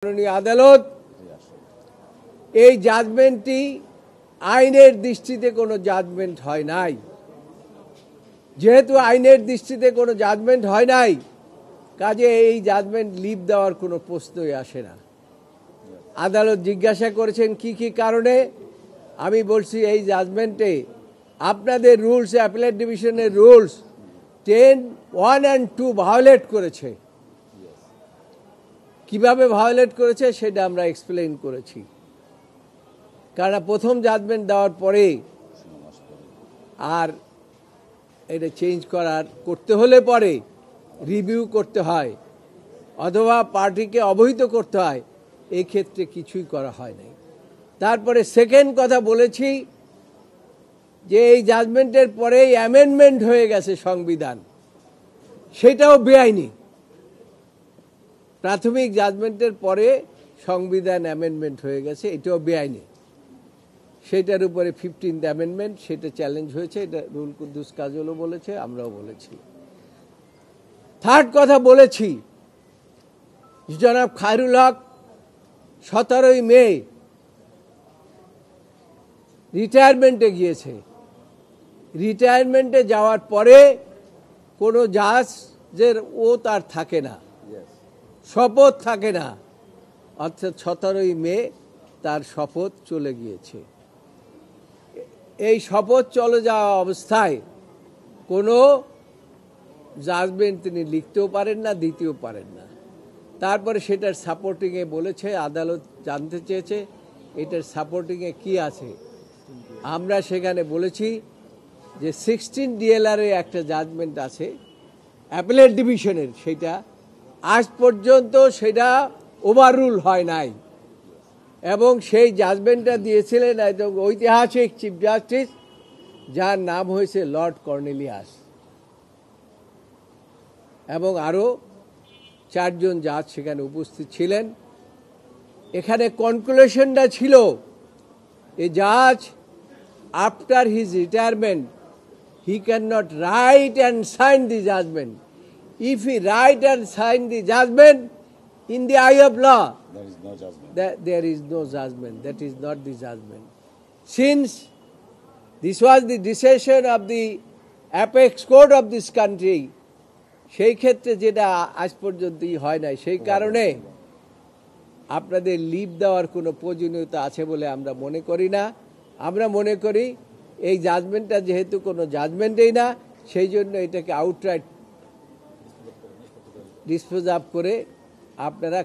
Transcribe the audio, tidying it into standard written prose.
মাননীয় আদালত এই জাজমেন্টটি আইনের দৃষ্টিতে কোনো জাজমেন্ট হয় নাই। যেহেতু আইনের দৃষ্টিতে কোনো জাজমেন্ট হয় নাই, কাজে এই জাজমেন্ট লিভ দেওয়ার কোনো প্রশ্নই আসে না। আদালত জিজ্ঞাসা করেছেন কি কি কারণে, আমি বলছি এই জাজমেন্টে আপনাদের রুলস, অ্যাপিলেট ডিভিশনের রুলস 10(1 and 2 ভায়োলেট করেছে। কিভাবে ভায়োলেট করেছে সেটা আমরা এক্সপ্লেইন করেছি। কারণ প্রথম জাজমেন্ট দেওয়ার পরে আর এটা চেঞ্জ করতে হলে পরে রিভিউ করতে হয় অথবা পার্টিকে অবহিত করতে হয়, এই ক্ষেত্রে কিছুই করা হয় নাই। তারপরে সেকেন্ড কথা বলেছি যে এই জাজমেন্টের পরেই অ্যামেন্ডমেন্ট হয়ে গেছে সংবিধান, সেটাও বেআইনি। প্রাথমিক জাজমেন্টের পরে সংবিধান অ্যামেন্ডমেন্ট হয়ে গেছে, এটাও বেআইনি। সেটার উপরে 15th অ্যামেন্ডমেন্ট, সেটা চ্যালেঞ্জ হয়েছে, এটা রুল কুদ্দুস কাজলও বলেছে, আমরাও বলেছি। থার্ড কথা বলেছি, জনাব খায়রুল হক 17ই মে রিটায়ারমেন্টে গিয়েছে। রিটায়ারমেন্টে যাওয়ার পরে কোনো জাজের তার থাকে না, শপথ থাকে না, অর্থাৎ 17ই মে তার শপথ চলে গিয়েছে। এই শপথ চলে যাওয়া অবস্থায় কোনো জাজমেন্ট তিনি লিখতেও পারেন না, দিতেও পারেন না। তারপরে সেটার সাপোর্টিংয়ে বলেছে, আদালত জানতে চেয়েছে এটার সাপোর্টিংয়ে কি আছে। আমরা সেখানে বলেছি যে 16 DLR একটা জাজমেন্ট আছে অ্যাপিলেট ডিভিশনের, সেটা আজ পর্যন্ত সেটা ওভাররুল হয় নাই এবং সেই জাজমেন্টটা দিয়েছিলেন একদম ঐতিহাসিক চিফ জাস্টিস, যার নাম হয়েছে লর্ড কর্নেলিয়াস, এবং আরও 4 জন জাজ সেখানে উপস্থিত ছিলেন। এখানে কনক্লুশনটা ছিল এ জাজ after his retirement he cannot write and sign the judgement. If he write and sign the judgment in the eye of law, there is no judgment. There is no judgment. That is not the judgment. Since this was the decision of the apex court of this country, সেই ক্ষেত্রে যেটা আজ পর্যন্তই হয় নাই, সেই কারণে আপনাদের লিভ দেওয়ার কোনো প্রয়োজনীয়তা আছে বলে আমরা মনে করি না। আমরা মনে করি এই জাজমেন্টটা যেহেতু কোনো জাজমেন্টেই না, সেই জন্য এটাকে আউটরাইট ডিসপোজ আপ করে আপনারা